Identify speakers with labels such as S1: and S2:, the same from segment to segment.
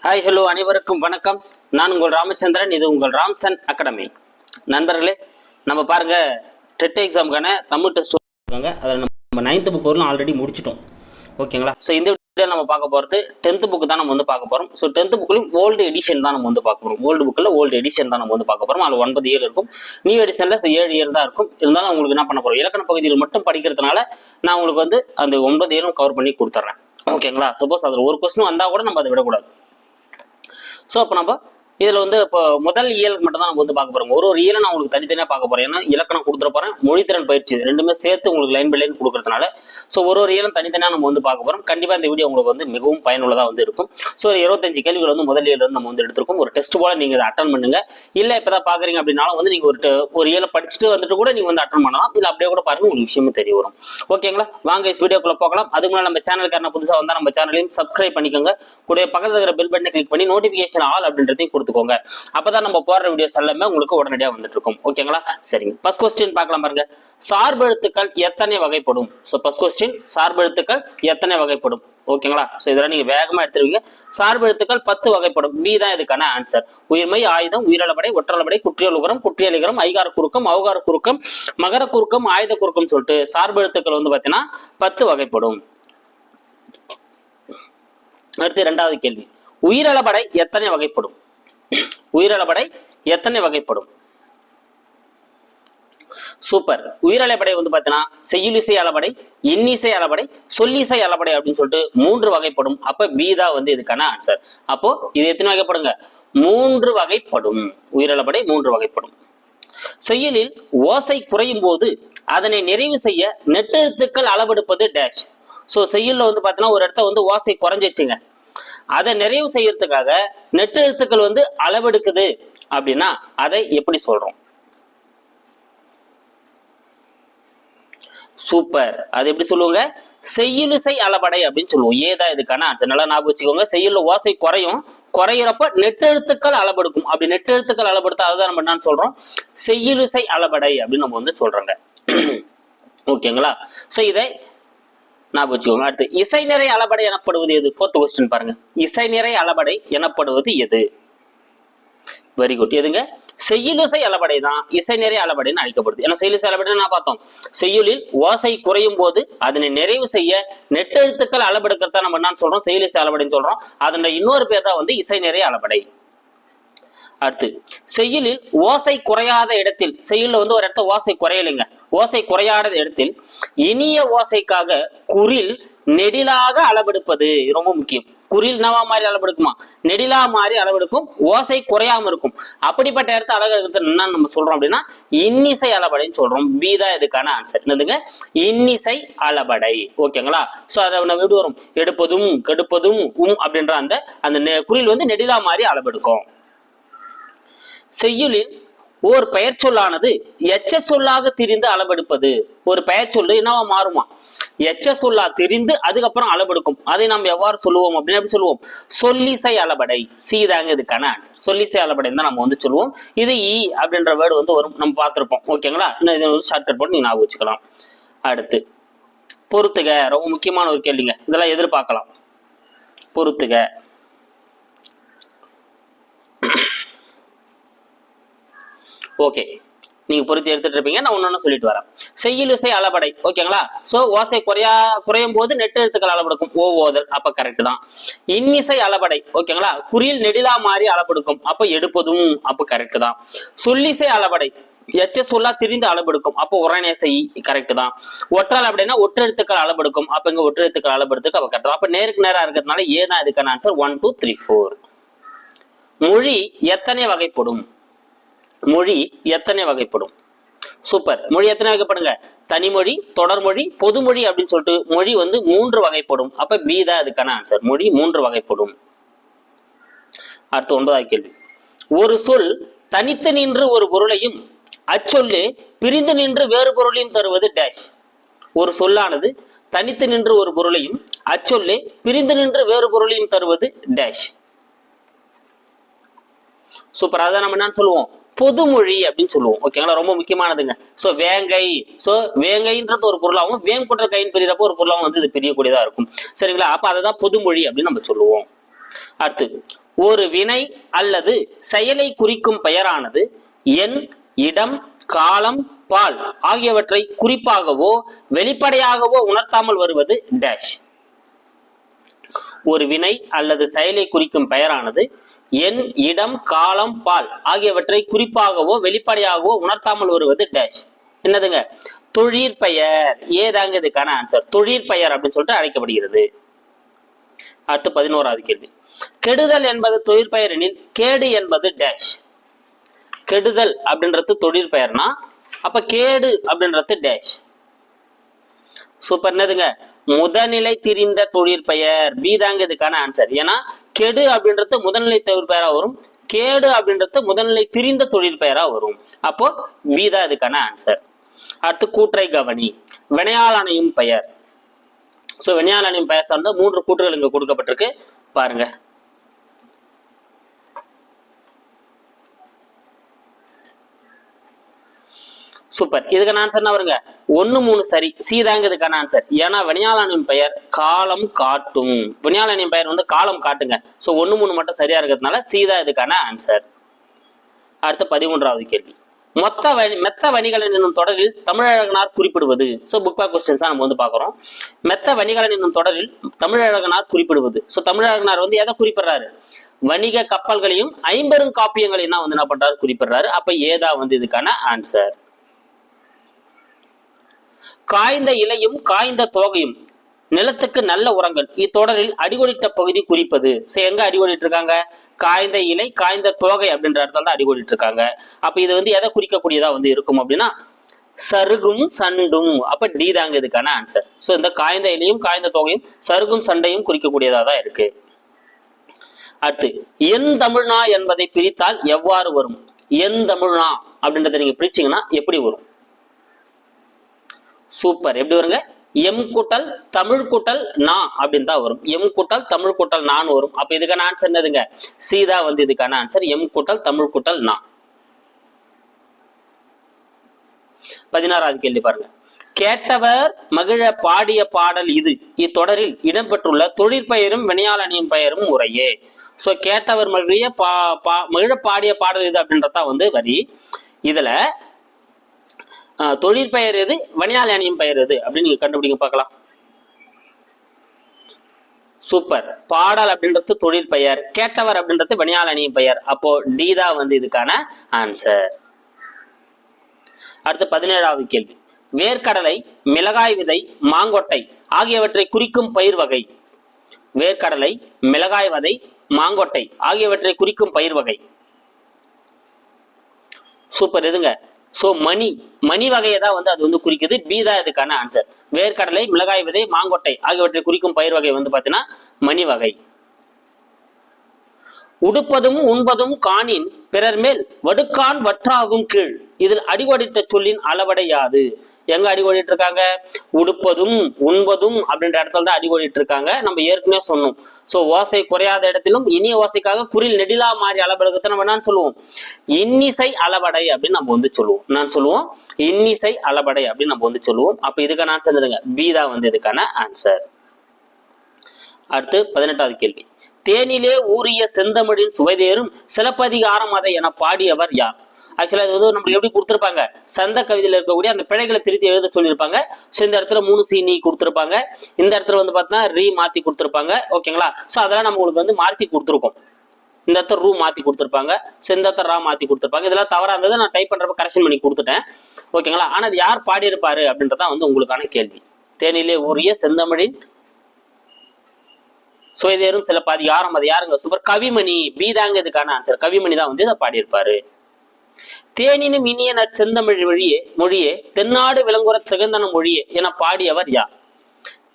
S1: Hi hello அனைவருக்கும் வணக்கம். நான் உங்கள் ராமச்சந்திரன். இது உங்கள் ராம்சன் அகாடமி. நண்பர்களே, நம்ம பாருங்க, டெட் எக்ஸாமுக்கான தமிழ் டெஸ்ட் இருக்காங்க. அதில் நம்ம 9th புக் வரலாம் ஆல்ரெடி முடிச்சிட்டோம். ஓகேங்களா? ஸோ இந்த வீடியோ நம்ம பார்க்க போகிறது 10th புக் தான் நம்ம பார்க்க போகிறோம். ஸோ 10th புக்லையும் ஓல்டு எடிஷன் தான் நம்ம பார்க்க போகிறோம். ஓல்டு புக்கில் ஓல்டு எடிஷன் தான் நம்ம பார்க்க போகிறோம். அதில் 9 இயர் இருக்கும். நியூ எடிஷனில் 7 இயர் தான் இருக்கும். இருந்தாலும் உங்களுக்கு என்ன பண்ண போகிறோம், இலக்கண பகுதியில் மட்டும் படிக்கிறதுனால நான் உங்களுக்கு அந்த 9 இயரும் கவர் பண்ணி கொடுத்துட்றேன். ஓகேங்களா? சப்போஸ் அதில் ஒரு கொஸ்டின் வந்தால் கூட நம்ம அதை விடக்கூடாது. ஸோ அப்போ நம்ம இதில் இப்போ முதல் இயலுக்கு மட்டும் தான் நம்ம பார்க்க போகிறோம். ஒரு இயலை நான் உங்களுக்கு தனித்தனியாக பார்க்க போகிறேன். ஏன்னா இலக்கணம் கொடுத்துட போகிறேன், மொழித்திறன் பயிற்சி ரெண்டுமே சேர்த்து உங்களுக்கு லைன் பை லைன் கொடுக்கறதுனால ஸோ ஒரு இயலும் தனித்தனியாக நம்ம பார்க்க போகிறோம். கண்டிப்பாக இந்த வீடியோ உங்களுக்கு மிகவும் பயனுள்ளதாக இருக்கும். ஸோ 25 கேள்விகள் முதல் இயல் நம்ம எடுத்திருக்கோம். ஒரு டெஸ்ட் போல நீங்கள் இதை அட்டன் பண்ணுங்க. இல்லை இப்போ தான் பார்க்குறீங்க அப்படின்னாலும் நீங்கள் ஒரு இயலை படிச்சுட்டு வந்துட்டு கூட நீங்கள் அட்டன் பண்ணலாம். இல்லை அப்படியே கூட பாருங்க, உங்களுக்கு விஷயமும் தெரிய வரும். ஓகேங்களா? வாங்க வீடியோக்குள்ள போகலாம். அதுக்கு முன்னாடி நம்ம சேனலுக்கான புதுசாக வந்தால் நம்ம சேனலையும் சப்ஸ்கிரைப் பண்ணிக்கோங்க. கூட பக்கத்தில் இருக்கிற பெல் பட்டனை கிளிக் பண்ணி நோட்டிஃபிகேஷன் ஆல் அப்படின்றதையும் கொடுத்துக்கோங்க. அப்பதான் நம்ம போடுற வீடியோஸ் எல்லாமே உங்களுக்கு உடனடியாக வந்துட்டு இருக்கும். ஓகேங்களா? சரிங்க. ஃபர்ஸ்ட் கொஸ்டின் பார்க்கலாம் பாருங்க. சார்பெழுத்துக்கள் எத்தனை வகைப்படும்? ஸோ ஃபர்ஸ்ட் கொஸ்டின், சார்பெழுத்துக்கள் எத்தனை வகைப்படும்? ஓகேங்களா? ஸோ இதெல்லாம் நீங்க வேகமா எடுத்துருவீங்க. சார்பெழுத்துக்கள் 10 வகைப்படும். பி தான் இதுக்கான ஆன்சர். உயிர்மை, ஆயுதம், உயிரளபடை, ஒற்றளபடை, குற்றியலுகரம், குற்றியலிகரம், ஐகார குறுக்கம், அவகார குறுக்கம், மகர குறுக்கம், ஆயுத குறுக்கம் சொல்லிட்டு சார்பெழுத்துக்கள் பார்த்தீங்கன்னா 10 வகைப்படும். அடுத்து 2வது கேள்வி, உயிரளபடை எத்தனை வகைப்படும்? உயிரளபடை எத்தனை வகைப்படும்? சூப்பர். உயிரளபடை பார்த்தீங்கன்னா செய்யுளிசை அளபடை, இன்னிசை அளபடை, சொல்லிசை அளபடை அப்படின்னு சொல்லிட்டு 3 வகைப்படும். அப்ப பி தான் இதுக்கான ஆன்சர். அப்போ இது எத்தனை வகைப்படுங்க? 3 வகைப்படும். உயிரளபடை 3 வகைப்படும். செய்யுளில் ஓசை குறையும் போது அதனை நிறைவு செய்ய நெட்டெழுத்துக்கள் அளவெடுப்பது டேஷ். ஸோ செய்யுள்ல பார்த்தீங்கன்னா ஒரு இடத்த ஓசை குறைஞ்சிச்சுங்க, அதை நிறைவு செய்யறதுக்காக நெட்டெழுத்துக்கள் அளவெடுக்குது அப்படின்னா அதை எப்படி சொல்றோம்? சூப்பர். அது எப்படி சொல்லுவாங்க? செய்யுளிசை அளபடை அப்படின்னு சொல்லுவோம். ஏதா இதுக்கான ஆன்சர். நல்லா ஞாபகம் வச்சுக்கோங்க. செய்யுள்ள ஓசை குறையிறப்ப நெட்டெழுத்துக்கள் அளவெடுக்கும். அப்படி நெட்டெழுத்துக்கள் அளவெடுத்தா அதுதான் நம்ம என்ன சொல்றோம்? செய்யுளிசை அளபடை அப்படின்னு நம்ம சொல்றாங்க. ஓகேங்களா? சோ இதை ஞாபகம் வச்சுக்கோங்க. அடுத்து, இசை நிறை அளபடை எனப்படுவது எது? 4th கொஸ்டின் பாருங்க. இசை நிறை அளபடை எனப்படுவது எது? Very good. எதுங்க? செய்யுளிசை அளபடை தான் இசை நிறை அளபடைன்னு அழைக்கப்படுது. ஏன்னா செய்யுளிசை அளபடை நான் பார்த்தோம், செய்யுளில் ஓசை குறையும் போது அதனை நிறைவு செய்ய நெட்டெழுத்துக்கள் அளபெடுக்கிறதா நம்ம என்ன சொல்றோம்? செய்யுளிசை அளபடைன்னு சொல்றோம். அதனுடைய இன்னொரு பேர் தான் இசை நிறை அளபடை. அடுத்து, செய்யுளில் ஓசை குறையாத இடத்தில், செய்யுள்ல ஒரு இடத்த ஓசை குறையலைங்க, ஓசை குறையாத இடத்தில் இனிய ஓசைக்காக குறில் நெடிலாக அளவெடுப்பது ரொம்ப முக்கியம். குறில் நவா மாதிரி அளவெடுக்குமா? நெடிலா மாதிரி அளவெடுக்கும், ஓசை குறையாம இருக்கும். அப்படிப்பட்ட இடத்த அளவெடுக்கிறது என்ன நம்ம சொல்றோம் அப்படின்னா இன்னிசை அளபடைன்னு சொல்றோம். பி தான் இதுக்கான ஆன்சர். என்னதுங்க? இன்னிசை அளபடை. ஓகேங்களா? சோ அதை விடு வரும், எடுப்பதும் கெடுப்பதும் அப்படின்ற அந்த குறில் நெடிலா மாதிரி அளவெடுக்கும். செய்யுளில் ஓர் பெயர் சொல்லானது எச்ச சொல்லாக திரிந்து அளவெடுப்பது. ஒரு பெயர் சொல்லு என்னவா மாறுமா? எச்ச சொல்லா திரிந்து அதுக்கப்புறம் அளவெடுக்கும். அதை நாம் எவ்வாறு சொல்லுவோம் அப்படின்னு எப்படி சொல்லுவோம்? சொல்லிசை அளபடை. சி தாங்க இதுக்கான ஆன்சர். சொல்லிசை அளபடை தான் நம்ம சொல்லுவோம். இது இ அப்படின்ற வேர்டு வரும், நம்ம பார்த்திருப்போம். ஓகேங்களா? இன்னும் ஷார்ட்கட் போட்டு நீங்க ஞாபகம் வச்சுக்கலாம். அடுத்து, பொறுத்துக. ரொம்ப முக்கியமான ஒரு கேள்விங்க, இதெல்லாம் எதிர்பார்க்கலாம். பொறுத்துக. ஓகே, நீங்க பொறுத்து எடுத்துட்டு இருப்பீங்க. நான் ஒன்னொன்னு சொல்லிட்டு வரேன். செய்யுளிசை அளபடை. ஓகேங்களா? சோ ஓசை குறையும் போது நெட்டெழுத்துக்கள் அளவெடுக்கும். ஓதல். அப்ப கரெக்ட் தான். இன்னிசை அளபடை. ஓகேங்களா? குறில் நெடிலா மாறி அளவெடுக்கும். அப்ப எடுப்பதும். அப்ப கரெக்ட் தான். சொல்லிசை அளபடை. எச்ச சொல்லா திரிந்து அளவெடுக்கும். அப்போ உரநேசை. கரெக்ட் தான். ஒற்றால் அப்படின்னா ஒற்றெழுத்துக்கள் அளவெடுக்கும். அப்ப இங்க ஒற்றெழுத்துக்கள் அளவெடுத்துக்கு அப்ப கரெக்ட் தான். அப்ப நேருக்கு நேரா இருக்கிறதுனால ஏதான் இதுக்கான ஆன்சர். 1 2 3 4. மொழி எத்தனை வகைப்படும்? மொழி எத்தனை வகைப்படும்? சூப்பர். மொழி எத்தனை வகைப்படுங்க? தனிமொழி, தொடர்மொழி, பொதுமொழி அப்படின்னு சொல்லிட்டு மொழி 3 வகைப்படும். அப்ப பி தான் அதுக்கான ஆன்சர். மொழி 3 வகைப்படும். அடுத்து 9வது கேள்வி, ஒரு சொல் தனித்து நின்று ஒரு பொருளையும் அச்சொல்லு பிரிந்து நின்று வேறு பொருளையும் தருவது டேஷ். ஒரு சொல்லானது தனித்து நின்று ஒரு பொருளையும் அச்சொல்லு பிரிந்து நின்று வேறு பொருளையும் தருவது டேஷ். சூப்பர். அதான் நம்ம என்ன சொல்லுவோம்? பொதுமொழி அப்படின்னு சொல்லுவோம். ஓகேங்களா? ரொம்ப முக்கியமானதுங்க. சோ வேங்கை. சோ வேங்கைன்றது ஒரு பொருளாகவும் வேம் கொண்ட கையின் பிரியறப்போ ஒரு பொருளாகவும் இது பிரியக்கூடியதா இருக்கும். சரிங்களா? அப்ப அதை தான் பொதுமொழி அப்படின்னு நம்ம சொல்லுவோம். அடுத்து, ஒரு வினை அல்லது செயலை குறிக்கும் பெயரானது எண், இடம், காலம், பால் ஆகியவற்றை குறிப்பாகவோ வெளிப்படையாகவோ உணர்த்தாமல் வருவது டேஷ். ஒரு வினை அல்லது செயலை குறிக்கும் பெயரானது எண், இடம், காலம், பால் ஆகியவற்றை குறிப்பாகவோ வெளிப்படையாகவோ உணர்த்தாமல் வருவது டேஷ். என்னதுங்க? தொழிற்பெயர். ஏதாங்க இதுக்கான ஆன்சர். தொழிற்பெயர் அப்படின்னு சொல்லிட்டு அழைக்கப்படுகிறது. அடுத்து 11வது கேள்வி. கெடுதல் என்பது தொழிற்பெயர் எனில் கேடு என்பது டேஷ். கெடுதல் அப்படின்றது தொழிற்பெயர்னா அப்ப கேடு அப்படின்றது டேஷ். சூப்பர். என்னதுங்க? முதல்நிலை திரிந்த தொழிற்பெயர். பி தாங்க இதுக்கான ஆன்சர். ஏன்னா கெடு அப்படின்றது முதல்நிலை தொழிற்பெயரா வரும், கேடு அப்படின்றது முதல்நிலை திரிந்த தொழிற்பெயரா வரும். அப்போ பி தான் இதுக்கான ஆன்சர். அடுத்து கூற்றை கவனி. வினையால் அணையும் பெயர். சோ வினையால் அணையும் பெயர் சார்ந்த 3 கூற்றுகள் இங்க கொடுக்கப்பட்டிருக்கு பாருங்க. சூப்பர். இதுக்கான ஆன்சர் என்ன வருங்க? 1, 3 சரி. சி தாங்க இதுக்கான ஆன்சர். ஏன்னா வினையாளனின் பெயர் காலம் காட்டும். வினையாளனின் பெயர் வந்து காலம் காட்டுங்க. சோ 1, 3 மட்டும் சரியா இருக்கிறதுனால சி தான் இதுக்கான ஆன்சர். அடுத்து 13வது கேள்வி. மெத்த வணிகலன் என்னும் தொடரில் தமிழழகனார் குறிப்பிடுவது. சோ புக் பேக் கொஸ்டின்ஸ் தான் நம்ம வந்து பாக்குறோம். மெத்த வணிகலன் என்னும் தொடரில் தமிழழகனார் குறிப்பிடுவது. சோ தமிழழகனார் வந்து எதை குறிப்பிடுறாரு? வணிக கப்பல்களையும் 50 காப்பியங்களையும் தான் வந்து என்ன பண்றாரு? குறிப்பிடுறாரு. அப்ப ஏதா வந்து இதுக்கான ஆன்சர். காய்ந்த இலையும் காய்ந்த தோகையும் நிலத்துக்கு நல்ல உரங்கள் இத்தொடரில் அடிகோடிட்ட பகுதி குறிப்பது. எங்க அடிகோடிட்டு இருக்காங்க? காய்ந்த இலை காய்ந்த தோகை அப்படின்ற இடத்துல தான் அடிகோடிட்டு இருக்காங்க. அப்ப இது வந்து எதை குறிக்கக்கூடியதா வந்து இருக்கும் அப்படின்னா சருகும் சண்டும். அப்ப டி தாங்க இதுக்கான ஆன்சர். சோ இந்த காய்ந்த இலையும் காய்ந்த தோகையும் சருகும் சண்டையும் குறிக்கக்கூடியதா தான் இருக்கு. அடுத்து என் தமிழ்னா என்பதை பிரித்தால் எவ்வாறு வரும்? என் தமிழ்னா அப்படின்றத நீங்க பிரிச்சீங்கன்னா எப்படி வரும்? சூப்பர். எப்படி வருங்க? எம் கூட்டல் தமிழ் கூட்டல் நா அப்படின்னு தான் வரும். எம் கூட்டல் தமிழ் கூட்டல் நான் வரும். அப்ப இதுக்கான ஆன்சர் என்னதுங்க? சீதா வந்து இதுக்கான ஆன்சர். எம் கூட்டல் தமிழ் கூட்டல் நா. 16வது கேள்வி பாருங்க. கேட்டவர் மகிழ பாடிய பாடல் இது இத்தொடரில் இடம்பெற்றுள்ள தொழிற்பெயரும் வினையால் அணியும் பெயரும் முறையே. சோ கேட்டவர் மகிழ பாடிய பாடல் இது அப்படின்றதா வந்து வரி. இதுல தொழிற்பெயர் எது, வினையால் அணியும் பெயர் எது அப்படின்னு நீங்க கண்டுபிடிங்க பார்க்கலாம். சூப்பர். பாடல் அப்படின்றது தொழிற்பெயர், கேட்டவர் அப்படின்றது வினையால் அணியும் பெயர். அப்போ டி தான் வந்து இதுக்கான ஆன்சர். அடுத்து 17வது கேள்வி. வேர்க்கடலை, மிளகாய் விதை, மாங்கொட்டை ஆகியவற்றை குறிக்கும் பயிர் வகை. வேர்க்கடலை, மிளகாய் விதை, மாங்கொட்டை ஆகியவற்றை குறிக்கும் பயிர் வகை. சூப்பர். எதுங்க? சோ மணி வகையை தான் வந்து அது வந்து குறிக்குது. பி தான் இதுக்கான ஆன்சர். வேர்க்கடலை, மிளகாய் விதை, மாங்கொட்டை ஆகியவற்றை குறிக்கும் பயிர் வகை வந்து பாத்தீங்கன்னா மணி வகை. உடுப்பதும் உண்பதும் காணின் பிறர் மேல் வடுக்கான் வற்றாகும் கீழ் இதில் அடிகோடிட்ட சொல்லின் அளவடை யாது? எங்க அடிகோடிட்டு இருக்காங்க? உடுப்பதும் உண்பதும் அப்படின்ற இடத்துல தான் அடிகோடிட்டு இருக்காங்க. நம்ம ஏற்கனவே சொன்னோம். சோ ஓசை குறையாத இடத்திலும் இனிய ஓசைக்காக குறில் நெடிலா மாறி அளவெடுக்கத்தை நம்ம என்ன சொல்லுவோம்? இன்னிசை அளவடை அப்படின்னு நம்ம வந்து சொல்லுவோம். நான் சொல்லுவோம் இன்னிசை அளவடை அப்படின்னு நம்ம வந்து சொல்லுவோம். அப்ப இதுக்கான ஆன்சர் என்னதுங்க? பி தான் வந்து இதுக்கான ஆன்சர். அடுத்து 18வது கேள்வி. தேனிலே ஊறிய செந்தமிழின் சுவைதேரும் சிலப்பதிகாரம் அதை என பாடியவர் யார்? ஆக்சுவலா இது வந்து நம்மளுக்கு எப்படி கொடுத்துருப்பாங்க? சந்த கவிதையில இருக்கக்கூடிய அந்த பிழைகளை திருத்தி எழுத சொல்லியிருப்பாங்க. ஸோ இந்த இடத்துல 3 சீனி கொடுத்துருப்பாங்க. இந்த இடத்துல வந்து பார்த்தீங்கன்னா ரீ மாத்தி கொடுத்துருப்பாங்க. ஓகேங்களா? ஸோ அதெல்லாம் நம்ம உங்களுக்கு வந்து மாற்றி கொடுத்துருக்கோம். இந்த இடத்துல ரூ மாத்தி கொடுத்துருப்பாங்க. ஸோ இந்த இடத்துல ரா மாத்தி கொடுத்துருப்பாங்க. இதெல்லாம் தவறா இருந்தது. நான் டைப் பண்றப்ப கரெக்ஷன் பண்ணி கொடுத்துட்டேன். ஓகேங்களா? ஆனா அது யார் பாடியிருப்பாரு அப்படின்றதான் வந்து உங்களுக்கான கேள்வி. தேனிலே ஊறிய செந்தமிழின் சுவைதேரும் சிலப்பதிகாரம் அது யாருங்க? சூப்பர். கவிமணி. பி தாங்க இதுக்கான ஆன்சர். கவிமணி தான் வந்து இதை பாடியிருப்பாரு. தேனினும் இனிய நற்செந்தமிழ் மொழியே தென்னாடு விளங்குற திகழ்ந்தன மொழியே என பாடியவர் யார்?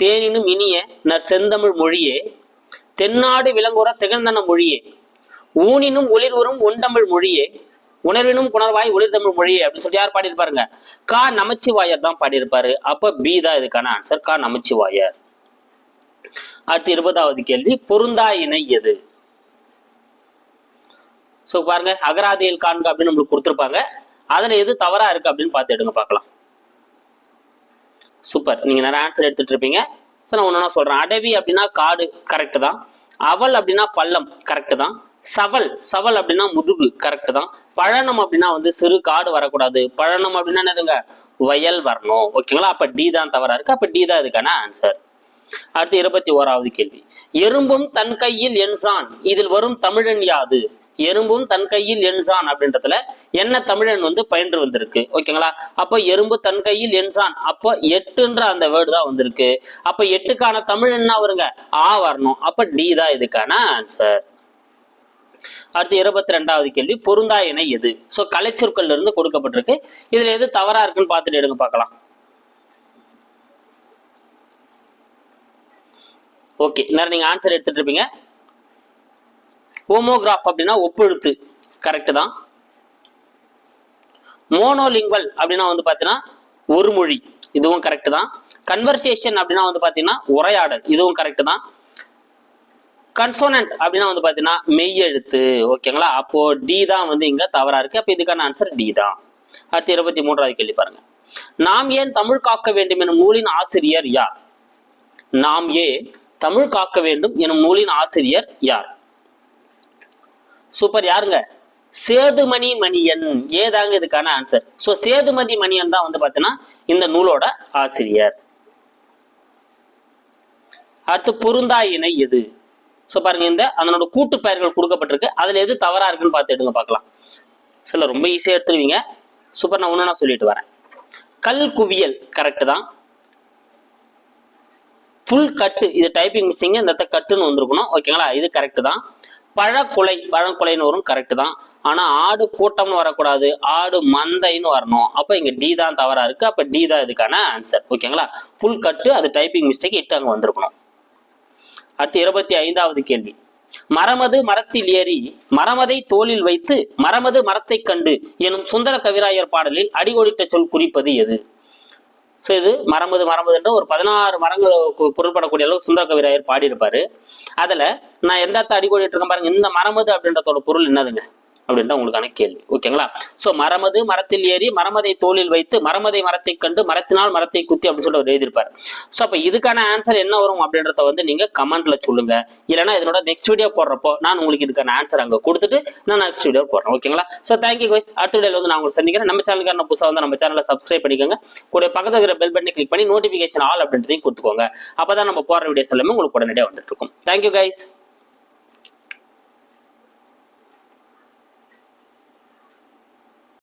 S1: தேனினும் இனிய நற்செந்தமிழ் மொழியே தென்னாடு விளங்குற திகழ்ந்தன மொழியே ஊனினும் ஒளிர்வரும் ஒண்டமிழ் மொழியே உணர்வினும் புணர்வாய் ஒளிர்தமிழ் மொழியே அப்படின்னு சொல்லி யார் பாடியிருப்பாருங்க? கா நமச்சிவாயர் தான் பாடியிருப்பாரு. அப்ப பி தான் இதுக்கான ஆன்சர். கா நமச்சிவாயர். அடுத்து 20வது கேள்வி. பொருந்தா இணை எது? சோ பாருங்க, அகராதியில் காண்க அப்படின்னு நம்மளுக்கு கொடுத்துருப்பாங்க. அதுல எது தவறா இருக்கு அப்படின்னு பார்த்து எடுங்க பார்க்கலாம். சூப்பர். நீங்க நிறைய ஆன்சர் எடுத்துட்டு இருப்பீங்க. சோ நான் ஒன்னொன்னா சொல்றேன். அடவி அப்படின்னா காடு, கரெக்ட் தான். அவள் அப்படின்னா பள்ளம், கரெக்ட் தான். சவல், சவல் அப்படின்னா முதுகு, கரெக்ட் தான். பழனம் அப்படின்னா வந்து சிறு காடு வரக்கூடாது. பழனம் அப்படின்னா என்னதுங்க, வயல் வரணும். ஓகேங்களா, அப்ப டி தான் தவறா இருக்கு. அப்ப டி தான் இதுக்கான ஆன்சர். அடுத்து 21வது கேள்வி. எறும்பும் தன் கையில் என்சான், இதில் வரும் தமிழன் யாது? எறும்பும் தன் கையில் என்சான் அப்படின்றதுல என்ன தமிழன் வந்து பயின்று வந்திருக்கு? ஓகேங்களா, அப்ப எறும்பு தன் கையில் என்சான், அப்ப எட்டுன்ற அந்த வேர்டு தான் வந்திருக்கு. அப்ப எட்டுக்கான தமிழ் என்ன வருங்க, ஆ வரணும். அப்ப டி தான் இதுக்கான ஆன்சர். அடுத்து 22வது கேள்வி. பொருந்தா இணை எது? சோ கலைச்சொற்கள்ல இருந்து கொடுக்கப்பட்டிருக்கு. இதுல எது தவறா இருக்குன்னு பார்த்துட்டு எடுங்க பார்க்கலாம். ஓகே, நேரம் நீங்க ஆன்சர் எடுத்துட்டு இருப்பீங்க. ஹோமோகிராஃப் அப்படின்னா ஒப்பெழுத்து, கரெக்ட் தான். மோனோலிங்குவல் அப்படின்னா வந்து பாத்தீங்கன்னா ஒரு மொழி, இதுவும் கரெக்ட் தான். கன்வர்சேஷன் அப்படின்னா வந்து பாத்தீங்கன்னா உரையாடல், இதுவும் கரெக்ட் தான். கன்சோனன்ட் அப்படின்னா வந்து பாத்தீங்கன்னா மெய்யெழுத்து. ஓகேங்களா, அப்போ டி தான் வந்து இங்க தவறா இருக்கு. அப்ப இதுக்கான ஆன்சர் டி தான். அடுத்து 23வது கேள்வி பாருங்க. நாம் ஏன் தமிழ் காக்க வேண்டும் எனும் நூலின் ஆசிரியர் யார்? நாம் ஏன் தமிழ் காக்க வேண்டும் எனும் நூலின் ஆசிரியர் யார்? சூப்பர், யாருங்க, சேதுமணி மணியன். ஏதாங்க இதுக்கான ஆன்சர். சோ சேதுமதி மணியன் தான் வந்து பாத்தீங்கன்னா இந்த நூலோட ஆசிரியர். அடுத்து பொருந்தா இணை எது? சோ பாருங்க, இந்த அதனோட கூட்டு பெயர்கள் கொடுக்கப்பட்டிருக்கு. அதுல எது தவறா இருக்குன்னு பார்த்து எடுங்க பார்க்கலாம். சில ரொம்ப ஈஸியா எடுத்துருவீங்க. சூப்பர், நான் ஒண்ணு சொல்லிட்டு வரேன். கல் குவியல், கரெக்ட் தான். புல் கட்டு, இது டைப்பிங் மிஸ்டிங், இந்த கட்டுன்னு வந்திருக்கணும். ஓகேங்களா, இது கரெக்ட் தான். பழக்குலை, பழங்குலைன்னு வரும், கரெக்ட் தான். ஆனா ஆடு கூட்டம்னு வரக்கூடாது, ஆடு மந்தைன்னு வரணும். அப்ப இங்க டி தான் தவறா இருக்கு. அப்ப டி தான் இதுக்கான ஆன்சர். ஓகேங்களா, புல் கட்டு, அது டைப்பிங் மிஸ்டேக், இட்டு அங்க வந்திருக்கணும். அடுத்து 25வது கேள்வி. மரமது மரத்தில் ஏறி மரமதை தோளில் வைத்து மரமது மரத்தை கண்டு எனும் சுந்தர கவிராயர் பாடலில் அடிகோடிட்ட சொல் குறிப்பது எது? சோ இது மரமது மரமது என்ற ஒரு 16 மரங்கள் பொருள்படக்கூடிய அளவு சுந்தர கவிராயர் பாடியிருப்பாரு. அதுல நான் எந்த அடிகோடிட்டு இருக்கேன் பாருங்க. இந்த மரமது அப்படின்றதோட பொருள் என்னதுங்க அப்படின்ட்டு உங்களுக்கான கேள்வி. ஓகேங்களா, சோ மரமது மரத்தில் ஏறி மரமதை தோளில் வைத்து மரமதை மரத்தை கண்டு மரத்தினால் மரத்தை குத்தி அப்படின்னு சொல்லி எழுதியிருப்பாரு. சோ அப்ப இதுக்கான ஆன்சர் என்ன வரும் அப்படின்றத வந்து நீங்க கமெண்ட்ல சொல்லுங்க. இல்லைன்னா இதனோட நெக்ஸ்ட் வீடியோ போடுறப்போ நான் உங்களுக்கு இதுக்கான ஆன்சர் அங்க கொடுத்துட்டு நான் நெக்ஸ்ட் வீடியோ போடுறேன். ஓகேங்களா, சோ தேங்க்யூ கைஸ். அடுத்த வீடியோல வந்து நான் உங்களுக்கு சந்திக்கிறேன். நம்ம சேனலுக்கான புதுசா வந்து நம்ம சேனலை சப்ஸ்கிரைப் பண்ணிக்கோங்க. கூட பக்கத்துல இருக்கிற பெல் பட்டனை கிளிக் பண்ணி நோட்டிபிகேஷன் ஆல் அப்படின்றதையும் கொடுத்துக்கோங்க. அப்பதான் நம்ம போடுற வீடியோஸ் எல்லாமே உங்களுக்கு உடனடியாக வந்துட்டு இருக்கும். Thank you guys.